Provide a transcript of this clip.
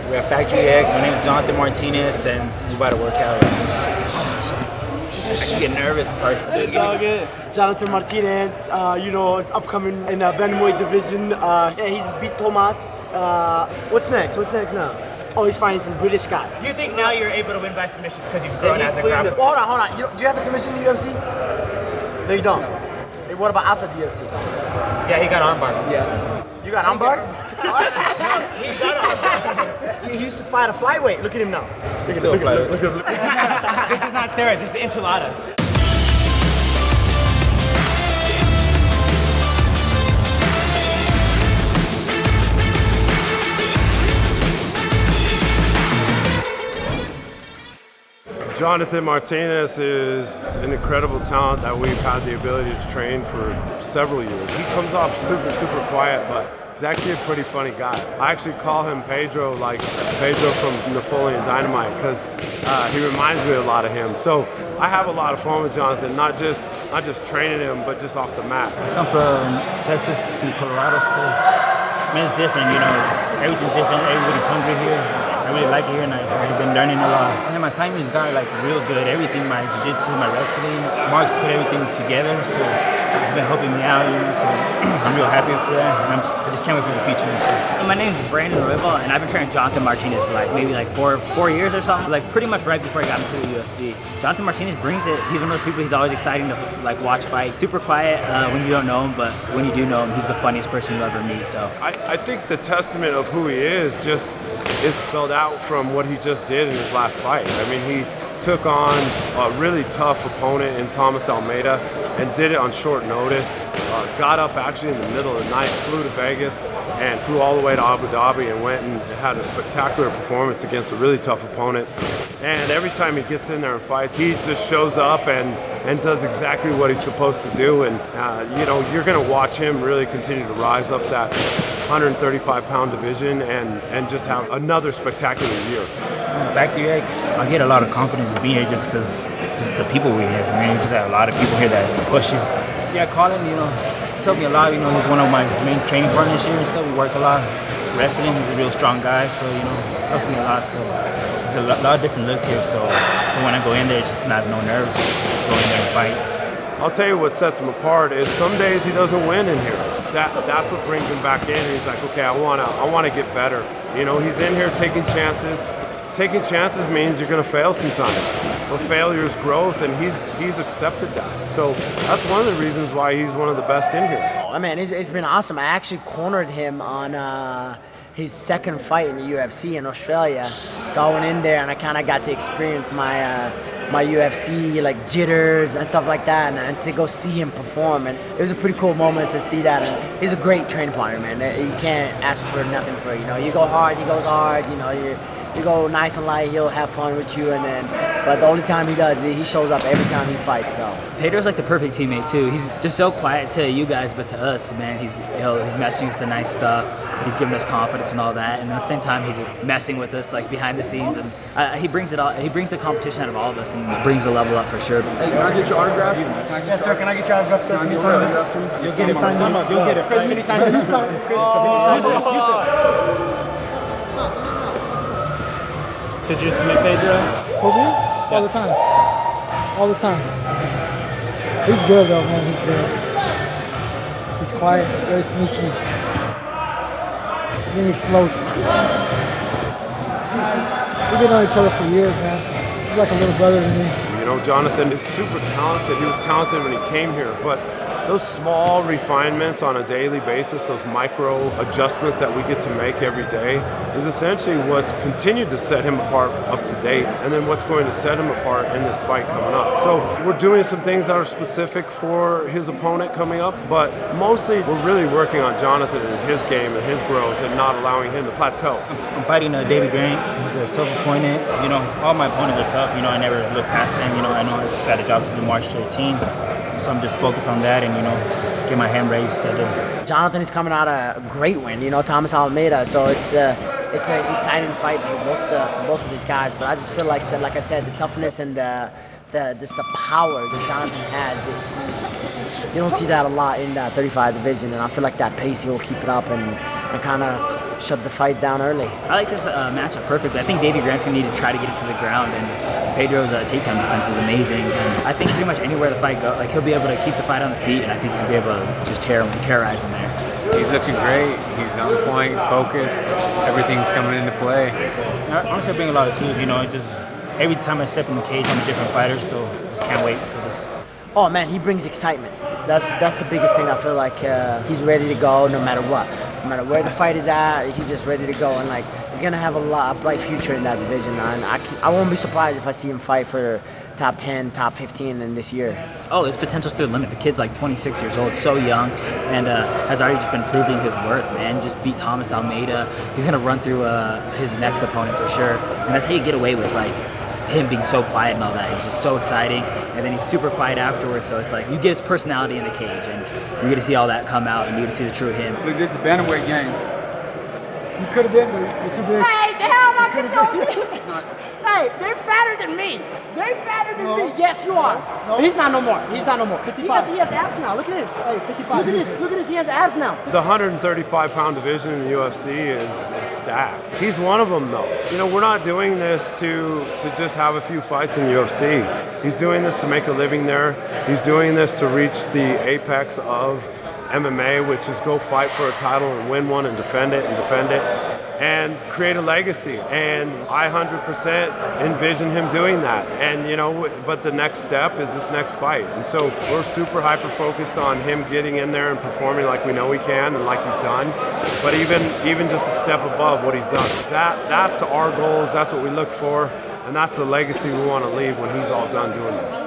We're at Factory X. My name is Jonathan Martinez, and we're about to work out. I just get nervous. I'm sorry. It's all good. Jonathan Martinez, is upcoming in the Bantamweight division. He just beat Thomas. What's next? What's next now? Oh, he's fighting some British guy. Do you think now you're able to win by submissions because you've grown as a grappler? Hold on. Do you have a submission in the UFC? No, you don't. Hey, what about outside the UFC? Yeah, he got armbar. Yeah. You got armbar? He got armbar. He used to fight a flyweight. Look at him now. Look at him. This is not steroids, this is enchiladas. Jonathan Martinez is an incredible talent that we've had the ability to train for several years. He comes off super quiet, but he's actually a pretty funny guy. I actually call him Pedro, like Pedro from Napoleon Dynamite, because he reminds me a lot of him. So I have a lot of fun with Jonathan, not just training him, but just off the mat. I come from Texas to Colorado because, it's different, everything's different. Everybody's hungry here. I really like it here, and I've been learning a lot. And my timing's got real good. Everything, my jiu-jitsu, my wrestling, Mark's put everything together, so it's been helping me out, so I'm real happy for that, and I just can't wait for the future. So. My name's Brandon Rival, and I've been training Jonathan Martinez for maybe four years or something, pretty much right before I got into the UFC. Jonathan Martinez brings it. He's one of those people, he's always exciting to watch fight. Super quiet when you don't know him, but when you do know him, he's the funniest person you'll ever meet. So I think the testament of who he is just is spelled out from what he just did in his last fight. I mean, he took on a really tough opponent in Thomas Almeida and did it on short notice. Got up actually in the middle of the night, flew to Vegas and flew all the way to Abu Dhabi and went and had a spectacular performance against a really tough opponent. And every time he gets in there and fights, he just shows up and does exactly what he's supposed to do. And you're going to watch him really continue to rise up that 135-pound division and just have another spectacular year. Factory X, I get a lot of confidence just being here just because the people we have. I mean, just have a lot of people here that pushes. Yeah, Colin, he's helped me a lot. He's one of my main training partners here and stuff. We work a lot. Wrestling, he's a real strong guy, so helps me a lot. So there's a lot of different looks here. So when I go in there, it's just not no nerves. Just go in there and fight. I'll tell you what sets him apart is some days he doesn't win in here. That's what brings him back in. He's like, okay, I wanna get better. He's in here taking chances. Taking chances means you're going to fail sometimes, but failure is growth, and he's accepted that. So that's one of the reasons why he's one of the best in here. Oh man, it's been awesome. I actually cornered him on his second fight in the UFC in Australia. So I went in there and I kind of got to experience my UFC jitters and stuff like that, and to go see him perform. And it was a pretty cool moment to see that. And he's a great training partner, man. You can't ask for nothing for You go hard, he goes hard. You go nice and light, he'll have fun with you, but the only time he does, he shows up every time he fights, though. Pedro's the perfect teammate too. He's just so quiet to you guys, but to us, man, he's messaging us the nice stuff. He's giving us confidence and all that, and at the same time, he's just messing with us behind the scenes, and he brings it all. He brings the competition out of all of us, and brings the level up for sure. Hey, can I get your autograph? Yes, sir. Can I get your autograph, sir? Can you sign this? You'll get it. Sign this. You'll get it. Chris, can you sign this? Chris, can you sign this? Did you submit Pedro? Who, me? All the time. All the time. He's good though, man. He's good. He's quiet, very sneaky. Then he explodes. We've been on each other for years, man. He's like a little brother to me. Jonathan is super talented. He was talented when he came here, but those small refinements on a daily basis, those micro adjustments that we get to make every day, is essentially what's continued to set him apart up to date, and then what's going to set him apart in this fight coming up. So we're doing some things that are specific for his opponent coming up, but mostly we're really working on Jonathan and his game and his growth and not allowing him to plateau. I'm fighting Davey Grant. He's a tough opponent. All my opponents are tough. I never look past them. I know I just got a job to do March 13. So I'm just focused on that and, get my hand raised that day. Jonathan is coming out a great win, Thomas Almeida. So it's an exciting fight for both of these guys. But I just feel like I said, the toughness and just the power that Jonathan has, you don't see that a lot in that 35 division. And I feel like that pace, he'll keep it up and kind of shut the fight down early. I like this matchup perfectly. I think Davey Grant's going to need to try to get it to the ground, and Pedro's takedown defense is amazing. And I think pretty much anywhere the fight goes, like he'll be able to keep the fight on the feet, and I think he's going to be able to just terrorize him there. He's looking great. He's on point, focused. Everything's coming into play. Honestly, I bring a lot of tools. You know, it's just every time I step in the cage, I'm a different fighter. So just can't wait for this. Oh man, he brings excitement. That's the biggest thing. I feel like he's ready to go no matter what. No matter where the fight is at, he's just ready to go. And like he's gonna have a bright future in that division. And I won't be surprised if I see him fight for top 10, top 15 in this year. Oh, his potential's to the limit. The kid's like 26 years old, so young, and has already just been proving his worth, man. Just beat Thomas Almeida. He's gonna run through his next opponent for sure, and that's how you get away with like him being so quiet and all that. He's just so exciting, and then he's super quiet afterwards. So it's like you get his personality in the cage, and you're gonna see all that come out, and you're gonna see the true him. Look, this is the bantamweight game. You could have been, but you're too big. Hey, the hell am I controlling? Hey, they're fatter than me. They're fatter than me. Yes, you are. No. He's not no more. He's not no more. 55. He has abs now. Look at this. Hey, 55. Look at this. Look at this. He has abs now. The 135-pound division in the UFC is stacked. He's one of them, though. You know, we're not doing this to just have a few fights in the UFC. He's doing this to make a living there. He's doing this to reach the apex of MMA, which is go fight for a title and win one and defend it and create a legacy. And I 100% envision him doing that. And, you know, but the next step is this next fight. And so we're super hyper-focused on him getting in there and performing like we know he can and like he's done. But even just a step above what he's done. That's our goals. That's what we look for. And that's the legacy we want to leave when he's all done doing this.